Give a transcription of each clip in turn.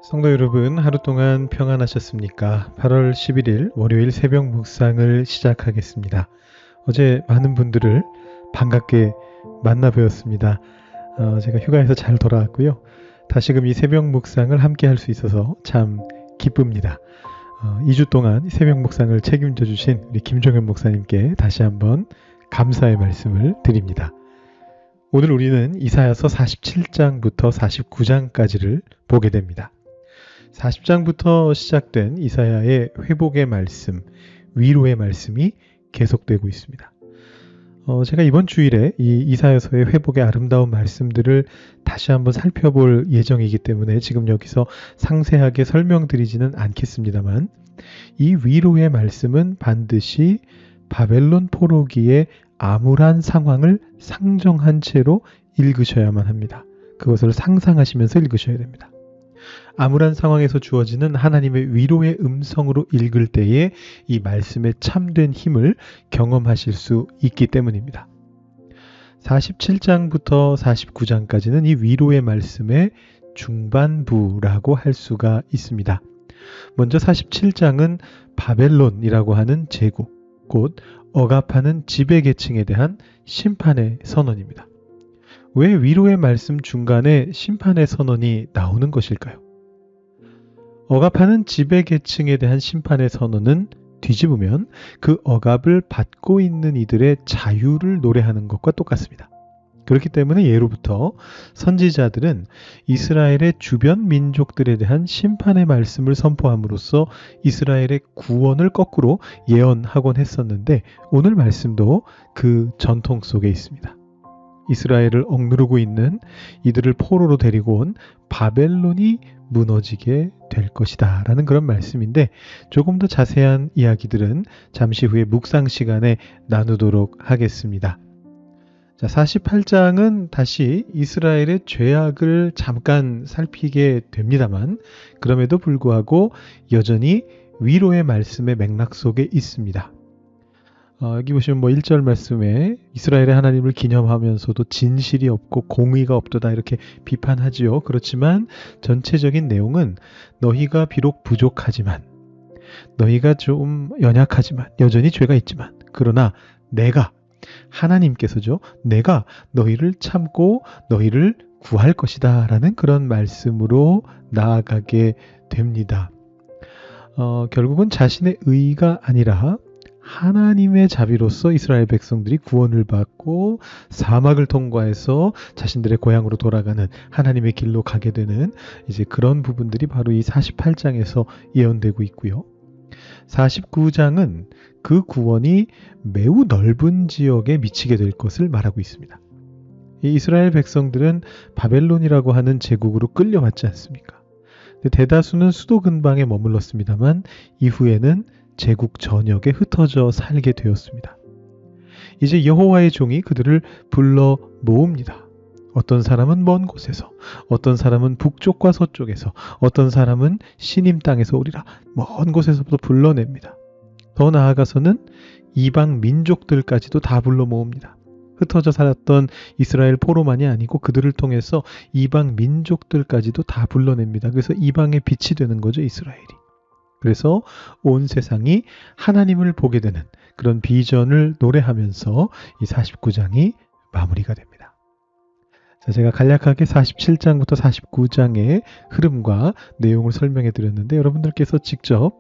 성도 여러분, 하루 동안 평안하셨습니까? 8월 11일 월요일 새벽 묵상을 시작하겠습니다. 어제 많은 분들을 반갑게 만나 뵈었습니다. 제가 휴가에서 잘 돌아왔고요. 다시금 이 새벽 묵상을 함께 할 수 있어서 참 기쁩니다. 2주 동안 새벽 묵상을 책임져 주신 우리 김종현 목사님께 다시 한번 감사의 말씀을 드립니다. 오늘 우리는 이사야서 47장부터 49장까지를 보게 됩니다. 40장부터 시작된 이사야의 회복의 말씀, 위로의 말씀이 계속되고 있습니다. 제가 이번 주일에 이 이사야서의 회복의 아름다운 말씀들을 다시 한번 살펴볼 예정이기 때문에 지금 여기서 상세하게 설명드리지는 않겠습니다만, 이 위로의 말씀은 반드시 바벨론 포로기의 암울한 상황을 상정한 채로 읽으셔야만 합니다. 그것을 상상하시면서 읽으셔야 됩니다. 암울한 상황에서 주어지는 하나님의 위로의 음성으로 읽을 때에 이 말씀의 참된 힘을 경험하실 수 있기 때문입니다. 47장부터 49장까지는 이 위로의 말씀의 중반부라고 할 수가 있습니다. 먼저 47장은 바벨론이라고 하는 제국, 곧 억압하는 지배계층에 대한 심판의 선언입니다. 왜 위로의 말씀 중간에 심판의 선언이 나오는 것일까요? 억압하는 지배계층에 대한 심판의 선언은 뒤집으면 그 억압을 받고 있는 이들의 자유를 노래하는 것과 똑같습니다. 그렇기 때문에 예로부터 선지자들은 이스라엘의 주변 민족들에 대한 심판의 말씀을 선포함으로써 이스라엘의 구원을 거꾸로 예언하곤 했었는데, 오늘 말씀도 그 전통 속에 있습니다. 이스라엘을 억누르고 있는 이들을 포로로 데리고 온 바벨론이 무너지게 될 것이다 라는 그런 말씀인데, 조금 더 자세한 이야기들은 잠시 후에 묵상 시간에 나누도록 하겠습니다. 자, 48장은 다시 이스라엘의 죄악을 잠깐 살피게 됩니다만, 그럼에도 불구하고 여전히 위로의 말씀의 맥락 속에 있습니다. 여기 보시면 1절 말씀에 이스라엘의 하나님을 기념하면서도 진실이 없고 공의가 없도다 이렇게 비판하지요. 그렇지만 전체적인 내용은 너희가 비록 부족하지만, 너희가 좀 연약하지만, 여전히 죄가 있지만, 그러나 내가, 하나님께서죠, 내가 너희를 참고 너희를 구할 것이다 라는 그런 말씀으로 나아가게 됩니다. 결국은 자신의 의가 아니라 하나님의 자비로서 이스라엘 백성들이 구원을 받고 사막을 통과해서 자신들의 고향으로 돌아가는 하나님의 길로 가게 되는 이제 그런 부분들이 바로 이 48장에서 예언되고 있고요. 49장은 그 구원이 매우 넓은 지역에 미치게 될 것을 말하고 있습니다. 이 이스라엘 백성들은 바벨론이라고 하는 제국으로 끌려왔지 않습니까? 대다수는 수도 근방에 머물렀습니다만 이후에는 제국 전역에 흩어져 살게 되었습니다. 이제 여호와의 종이 그들을 불러 모읍니다. 어떤 사람은 먼 곳에서, 어떤 사람은 북쪽과 서쪽에서, 어떤 사람은 시님 땅에서 오리라 먼 곳에서부터 불러냅니다. 더 나아가서는 이방 민족들까지도 다 불러 모읍니다. 흩어져 살았던 이스라엘 포로만이 아니고 그들을 통해서 이방 민족들까지도 다 불러냅니다. 그래서 이방의 빛이 되는 거죠, 이스라엘이. 그래서 온 세상이 하나님을 보게 되는 그런 비전을 노래하면서 이 49장이 마무리가 됩니다. 자, 제가 간략하게 47장부터 49장의 흐름과 내용을 설명해 드렸는데, 여러분들께서 직접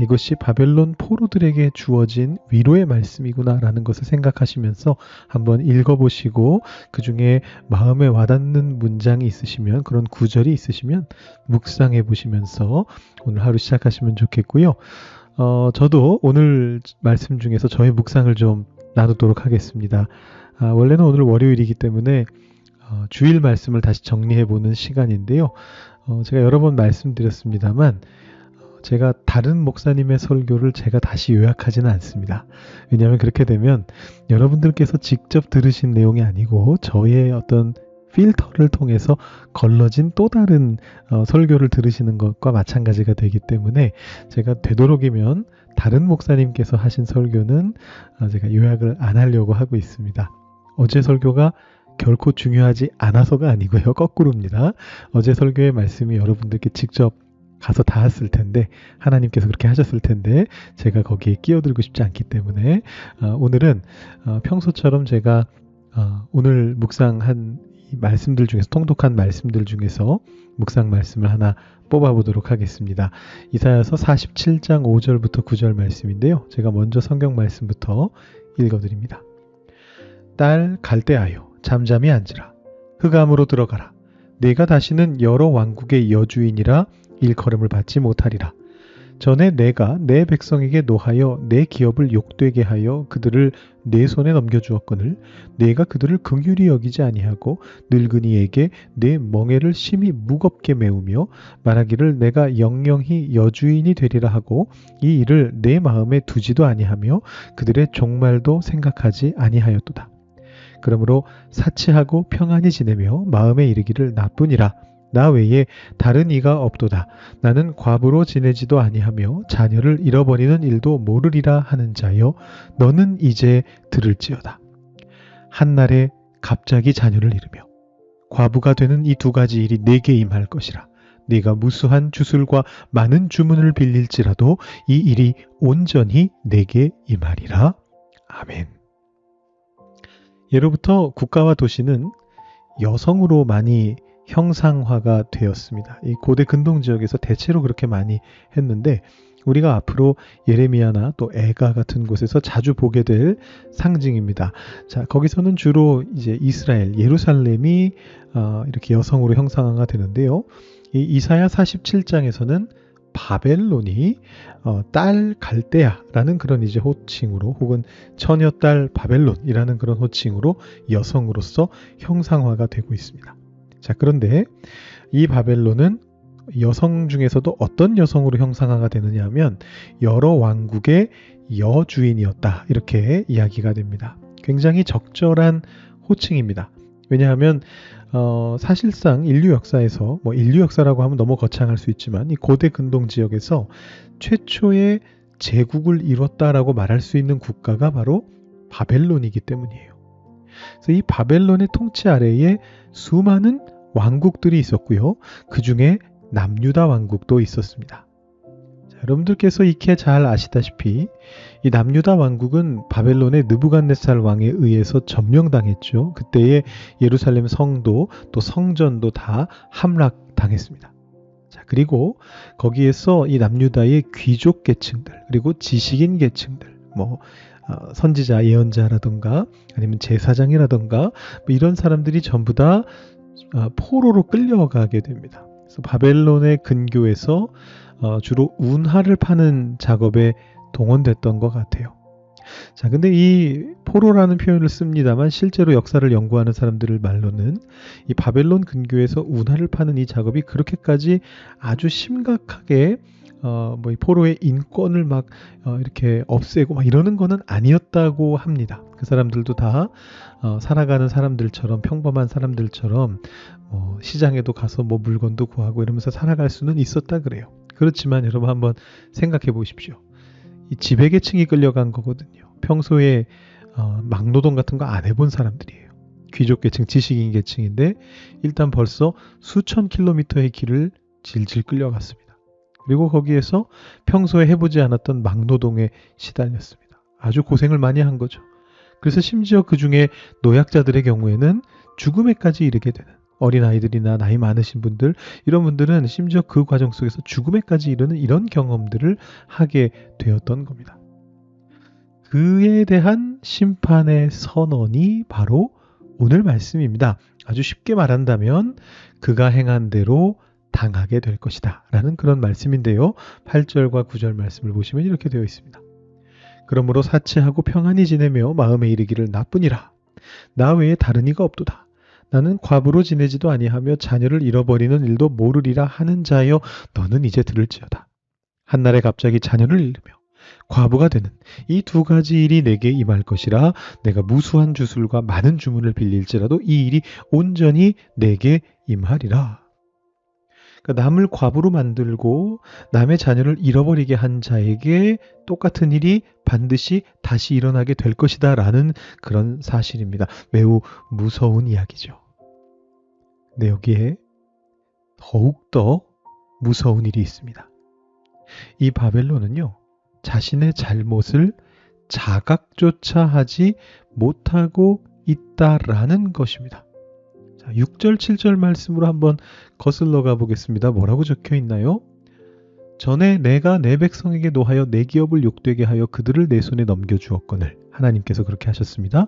이것이 바벨론 포로들에게 주어진 위로의 말씀이구나 라는 것을 생각하시면서 한번 읽어보시고, 그 중에 마음에 와닿는 문장이 있으시면, 그런 구절이 있으시면 묵상해 보시면서 오늘 하루 시작하시면 좋겠고요. 저도 오늘 말씀 중에서 저의 묵상을 좀 나누도록 하겠습니다. 원래는 오늘 월요일이기 때문에 주일 말씀을 다시 정리해보는 시간인데요. 제가 여러 번 말씀드렸습니다만 제가 다른 목사님의 설교를 제가 다시 요약하지는 않습니다. 왜냐하면 그렇게 되면 여러분들께서 직접 들으신 내용이 아니고 저의 어떤 필터를 통해서 걸러진 또 다른 설교를 들으시는 것과 마찬가지가 되기 때문에 제가 되도록이면 다른 목사님께서 하신 설교는 제가 요약을 안 하려고 하고 있습니다. 어제 설교가 결코 중요하지 않아서가 아니고요. 거꾸로입니다. 어제 설교의 말씀이 여러분들께 직접 가서 닿았을 텐데 하나님께서 그렇게 하셨을 텐데 제가 거기에 끼어들고 싶지 않기 때문에 오늘은 평소처럼 제가 오늘 묵상한 이 말씀들 중에서 통독한 말씀들 중에서 묵상 말씀을 하나 뽑아보도록 하겠습니다. 이사야서 47장 5절부터 9절 말씀인데요. 제가 먼저 성경 말씀부터 읽어드립니다. 딸 갈대아여 잠잠히 앉으라. 흑암으로 들어가라. 네가 다시는 여러 왕국의 여주인이라 일컬음을 받지 못하리라. 전에 내가 내 백성에게 노하여 내 기업을 욕되게 하여 그들을 내 손에 넘겨주었거늘 내가 그들을 긍휼히 여기지 아니하고 늙은이에게 내 멍에를 심히 무겁게 메우며 말하기를 내가 영영히 여주인이 되리라 하고 이 일을 내 마음에 두지도 아니하며 그들의 종말도 생각하지 아니하였도다. 그러므로 사치하고 평안히 지내며 마음에 이르기를 나뿐이라. 나 외에 다른 이가 없도다. 나는 과부로 지내지도 아니하며 자녀를 잃어버리는 일도 모르리라 하는 자여 너는 이제 들을지어다. 한날에 갑자기 자녀를 잃으며 과부가 되는 이 두 가지 일이 내게 임할 것이라. 네가 무수한 주술과 많은 주문을 빌릴지라도 이 일이 온전히 내게 임하리라. 아멘. 예로부터 국가와 도시는 여성으로 많이 형상화가 되었습니다. 이 고대 근동 지역에서 대체로 그렇게 많이 했는데 우리가 앞으로 예레미야나 또 에가 같은 곳에서 자주 보게 될 상징입니다. 자, 거기서는 주로 이제 이스라엘, 예루살렘이 이렇게 여성으로 형상화가 되는데요. 이 이사야 47장에서는 바벨론이 딸 갈대아라는 그런 이제 호칭으로 혹은 처녀딸 바벨론이라는 그런 호칭으로 여성으로서 형상화가 되고 있습니다. 자, 그런데 이 바벨론은 여성 중에서도 어떤 여성으로 형상화가 되느냐 하면 여러 왕국의 여주인이었다. 이렇게 이야기가 됩니다. 굉장히 적절한 호칭입니다. 왜냐하면 사실상 인류 역사에서 인류 역사라고 하면 너무 거창할 수 있지만 이 고대 근동 지역에서 최초의 제국을 이뤘다라고 말할 수 있는 국가가 바로 바벨론이기 때문이에요. 그래서 이 바벨론의 통치 아래에 수많은 왕국들이 있었고요. 그 중에 남유다 왕국도 있었습니다. 자, 여러분들께서 익히 잘 아시다시피 이 남유다 왕국은 바벨론의 느부갓네살 왕에 의해서 점령당했죠. 그때의 예루살렘 성도 또 성전도 다 함락당했습니다. 자, 그리고 거기에서 이 남유다의 귀족 계층들 그리고 지식인 계층들 선지자, 예언자라던가 아니면 제사장이라던가 이런 사람들이 전부 다 포로로 끌려가게 됩니다. 그래서 바벨론의 근교에서 주로 운하를 파는 작업에 동원됐던 것 같아요. 자, 근데 이 포로라는 표현을 씁니다만 실제로 역사를 연구하는 사람들을 말로는 이 바벨론 근교에서 운하를 파는 이 작업이 그렇게까지 아주 심각하게 이 포로의 인권을 이렇게 없애고 이러는 거는 아니었다고 합니다. 그 사람들도 다 살아가는 사람들처럼 평범한 사람들처럼 시장에도 가서 물건도 구하고 이러면서 살아갈 수는 있었다 그래요. 그렇지만 여러분 한번 생각해 보십시오. 이 지배계층이 끌려간 거거든요. 평소에 막노동 같은 거 안 해본 사람들이에요. 귀족계층, 지식인 계층인데 일단 벌써 수천 킬로미터의 길을 질질 끌려갔습니다. 그리고 거기에서 평소에 해보지 않았던 막노동에 시달렸습니다. 아주 고생을 많이 한 거죠. 그래서 심지어 그 중에 노약자들의 경우에는 죽음에까지 이르게 되는 어린아이들이나 나이 많으신 분들 이런 분들은 심지어 그 과정 속에서 죽음에까지 이르는 이런 경험들을 하게 되었던 겁니다. 그에 대한 심판의 선언이 바로 오늘 말씀입니다. 아주 쉽게 말한다면 그가 행한 대로 당하게 될 것이다 라는 그런 말씀인데요. 8절과 9절 말씀을 보시면 이렇게 되어 있습니다. 그러므로 사치하고 평안히 지내며 마음에 이르기를 나뿐이라. 나 외에 다른 이가 없도다. 나는 과부로 지내지도 아니하며 자녀를 잃어버리는 일도 모르리라 하는 자여 너는 이제 들을지어다. 한날에 갑자기 자녀를 잃으며 과부가 되는 이 두 가지 일이 내게 임할 것이라. 내가 무수한 주술과 많은 주문을 빌릴지라도 이 일이 온전히 내게 임하리라. 그러니까 남을 과부로 만들고 남의 자녀를 잃어버리게 한 자에게 똑같은 일이 반드시 다시 일어나게 될 것이다 라는 그런 사실입니다. 매우 무서운 이야기죠. 근데 여기에 더욱더 무서운 일이 있습니다. 이 바벨론은요, 자신의 잘못을 자각조차 하지 못하고 있다라는 것입니다. 자, 6절, 7절 말씀으로 한번 거슬러 가보겠습니다. 뭐라고 적혀 있나요? 전에 내가 내 백성에게 노하여 내 기업을 욕되게 하여 그들을 내 손에 넘겨주었거늘. 하나님께서 그렇게 하셨습니다.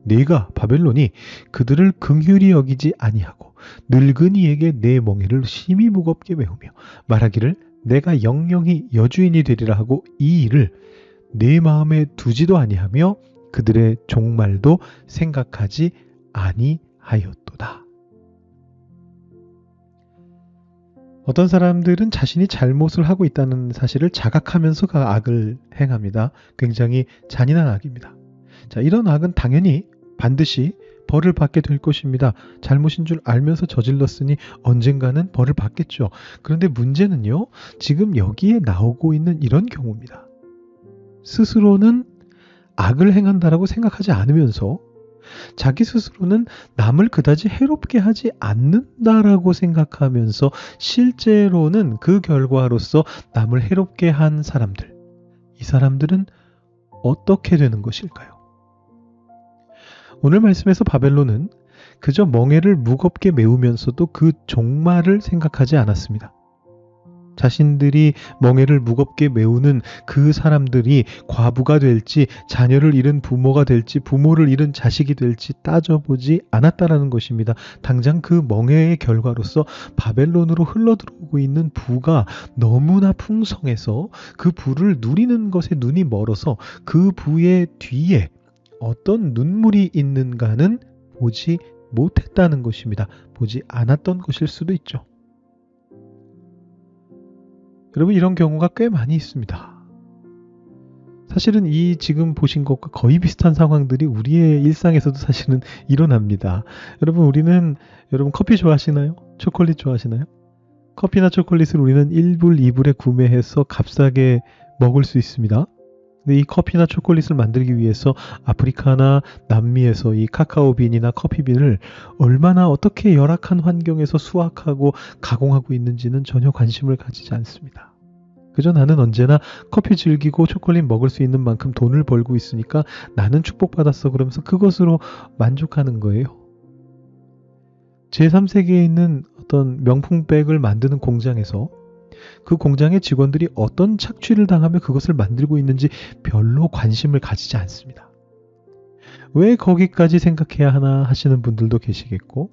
네가 바벨론이 그들을 긍휼히 여기지 아니하고 늙은이에게 내 멍에를 심히 무겁게 메우며 말하기를 내가 영영히 여주인이 되리라 하고 이 일을 내 마음에 두지도 아니하며 그들의 종말도 생각하지 아니하였도다. 어떤 사람들은 자신이 잘못을 하고 있다는 사실을 자각하면서 그 악을 행합니다. 굉장히 잔인한 악입니다. 자, 이런 악은 당연히 반드시 벌을 받게 될 것입니다. 잘못인 줄 알면서 저질렀으니 언젠가는 벌을 받겠죠. 그런데 문제는요, 지금 여기에 나오고 있는 이런 경우입니다. 스스로는 악을 행한다라고 생각하지 않으면서 자기 스스로는 남을 그다지 해롭게 하지 않는다라고 생각하면서 실제로는 그 결과로서 남을 해롭게 한 사람들, 이 사람들은 어떻게 되는 것일까요? 오늘 말씀에서 바벨론은 그저 멍에를 무겁게 메우면서도 그 종말을 생각하지 않았습니다. 자신들이 멍에를 무겁게 메우는 그 사람들이 과부가 될지 자녀를 잃은 부모가 될지 부모를 잃은 자식이 될지 따져보지 않았다라는 것입니다. 당장 그 멍에의 결과로서 바벨론으로 흘러들어오고 있는 부가 너무나 풍성해서 그 부를 누리는 것에 눈이 멀어서 그 부의 뒤에 어떤 눈물이 있는가는 보지 못했다는 것입니다. 보지 않았던 것일 수도 있죠. 여러분, 이런 경우가 꽤 많이 있습니다. 사실은 이 지금 보신 것과 거의 비슷한 상황들이 우리의 일상에서도 사실은 일어납니다. 여러분 커피 좋아하시나요? 초콜릿 좋아하시나요? 커피나 초콜릿을 우리는 1불, 2불에 구매해서 값싸게 먹을 수 있습니다. 근데 이 커피나 초콜릿을 만들기 위해서 아프리카나 남미에서 이 카카오빈이나 커피빈을 얼마나 어떻게 열악한 환경에서 수확하고 가공하고 있는지는 전혀 관심을 가지지 않습니다. 그저 나는 언제나 커피 즐기고 초콜릿 먹을 수 있는 만큼 돈을 벌고 있으니까 나는 축복받았어 그러면서 그것으로 만족하는 거예요. 제3세계에 있는 어떤 명품백을 만드는 공장에서 그 공장의 직원들이 어떤 착취를 당하며 그것을 만들고 있는지 별로 관심을 가지지 않습니다. 왜 거기까지 생각해야 하나 하시는 분들도 계시겠고,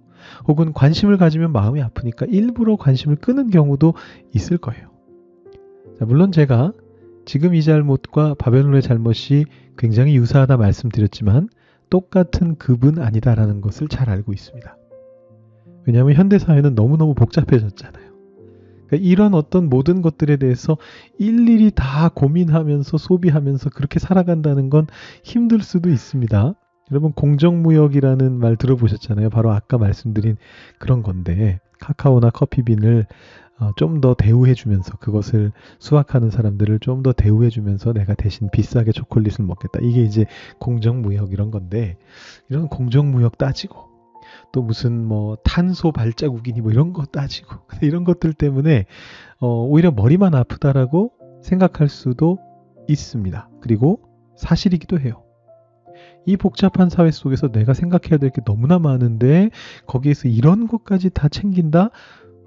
혹은 관심을 가지면 마음이 아프니까 일부러 관심을 끄는 경우도 있을 거예요. 자, 물론 제가 지금 이 잘못과 바벨론의 잘못이 굉장히 유사하다 말씀드렸지만 똑같은 급은 아니다라는 것을 잘 알고 있습니다. 왜냐하면 현대사회는 너무너무 복잡해졌잖아요. 그러니까 이런 어떤 모든 것들에 대해서 일일이 다 고민하면서 소비하면서 그렇게 살아간다는 건 힘들 수도 있습니다. 여러분, 공정무역이라는 말 들어보셨잖아요. 바로 아까 말씀드린 그런 건데, 카카오나 커피빈을 좀 더 대우해주면서, 그것을 수확하는 사람들을 좀 더 대우해주면서 내가 대신 비싸게 초콜릿을 먹겠다. 이게 이제 공정무역 이런 건데, 이런 공정무역 따지고 또 무슨 뭐 탄소 발자국이니 뭐 이런 거 따지고 이런 것들 때문에 오히려 머리만 아프다라고 생각할 수도 있습니다. 그리고 사실이기도 해요. 이 복잡한 사회 속에서 내가 생각해야 될 게 너무나 많은데 거기에서 이런 것까지 다 챙긴다?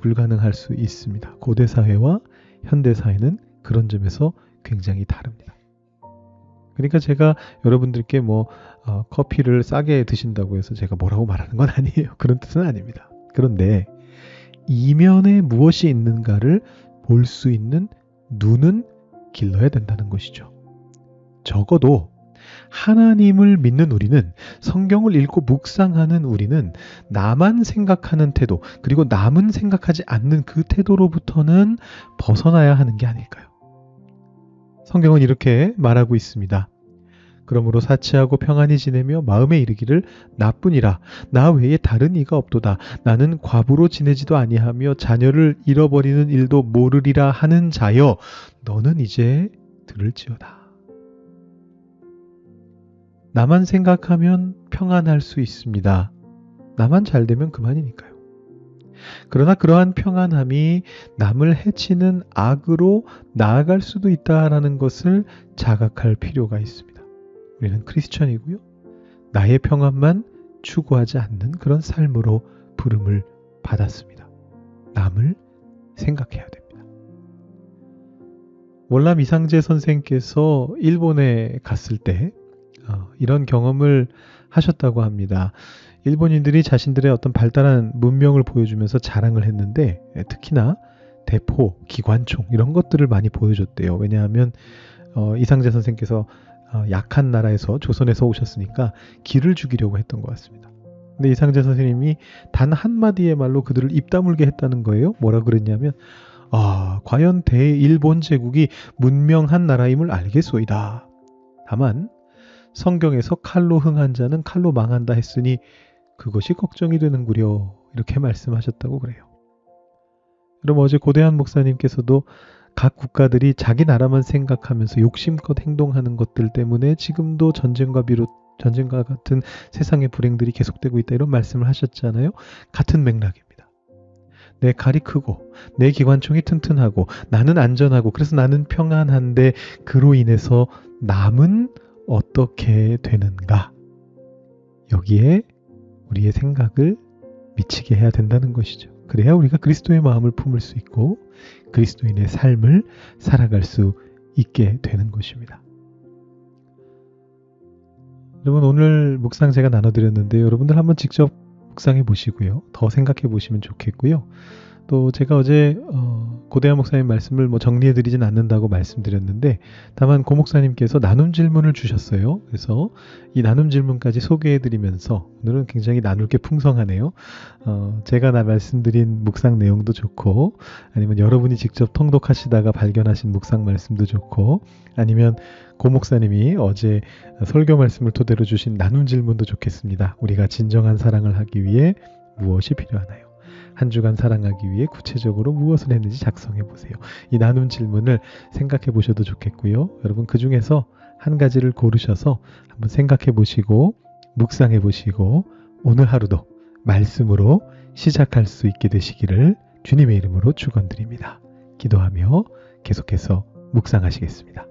불가능할 수 있습니다. 고대 사회와 현대 사회는 그런 점에서 굉장히 다릅니다. 그러니까 제가 여러분들께 커피를 싸게 드신다고 해서 제가 뭐라고 말하는 건 아니에요. 그런 뜻은 아닙니다. 그런데 이면에 무엇이 있는가를 볼 수 있는 눈은 길러야 된다는 것이죠. 적어도 하나님을 믿는 우리는, 성경을 읽고 묵상하는 우리는 나만 생각하는 태도, 그리고 남은 생각하지 않는 그 태도로부터는 벗어나야 하는 게 아닐까요? 성경은 이렇게 말하고 있습니다. 그러므로 사치하고 평안히 지내며 마음에 이르기를 나뿐이라 나 외에 다른 이가 없도다. 나는 과부로 지내지도 아니하며 자녀를 잃어버리는 일도 모르리라 하는 자여 너는 이제 들을지어다. 나만 생각하면 평안할 수 있습니다. 나만 잘 되면 그만이니까요. 그러나 그러한 평안함이 남을 해치는 악으로 나아갈 수도 있다라는 것을 자각할 필요가 있습니다. 우리는 크리스천이고요. 나의 평안만 추구하지 않는 그런 삶으로 부름을 받았습니다. 남을 생각해야 됩니다. 월남 이상재 선생께서 일본에 갔을 때 이런 경험을 하셨다고 합니다. 일본인들이 자신들의 어떤 발달한 문명을 보여주면서 자랑을 했는데 특히나 대포, 기관총 이런 것들을 많이 보여줬대요. 왜냐하면 이상재 선생께서 약한 나라에서 조선에서 오셨으니까 기를 죽이려고 했던 것 같습니다. 근데 이상재 선생님이 단 한마디의 말로 그들을 입 다물게 했다는 거예요. 뭐라 그랬냐면 과연 대일본 제국이 문명한 나라임을 알겠소이다. 다만 성경에서 칼로 흥한 자는 칼로 망한다 했으니 그것이 걱정이 되는구려 이렇게 말씀하셨다고 그래요. 그럼 어제 고대한 목사님께서도 각 국가들이 자기 나라만 생각하면서 욕심껏 행동하는 것들 때문에 지금도 전쟁과 같은 세상의 불행들이 계속되고 있다 이런 말씀을 하셨잖아요. 같은 맥락입니다. 내 칼이 크고 내 기관총이 튼튼하고 나는 안전하고 그래서 나는 평안한데 그로 인해서 남은 어떻게 되는가? 여기에 우리의 생각을 미치게 해야 된다는 것이죠. 그래야 우리가 그리스도의 마음을 품을 수 있고 그리스도인의 삶을 살아갈 수 있게 되는 것입니다. 여러분 오늘 묵상 제가 나눠드렸는데 여러분들 한번 직접 묵상해 보시고요. 더 생각해 보시면 좋겠고요. 또 제가 어제 고대한 목사님 말씀을 정리해 드리진 않는다고 말씀드렸는데 다만 고 목사님께서 나눔 질문을 주셨어요. 그래서 이 나눔 질문까지 소개해 드리면서 오늘은 굉장히 나눌 게 풍성하네요. 제가 말씀드린 묵상 내용도 좋고 아니면 여러분이 직접 통독하시다가 발견하신 묵상 말씀도 좋고 아니면 고 목사님이 어제 설교 말씀을 토대로 주신 나눔 질문도 좋겠습니다. 우리가 진정한 사랑을 하기 위해 무엇이 필요하나요? 한 주간 사랑하기 위해 구체적으로 무엇을 했는지 작성해 보세요. 이 나눔 질문을 생각해 보셔도 좋겠고요. 여러분 그 중에서 한 가지를 고르셔서 한번 생각해 보시고 묵상해 보시고 오늘 하루도 말씀으로 시작할 수 있게 되시기를 주님의 이름으로 축원드립니다. 기도하며 계속해서 묵상하시겠습니다.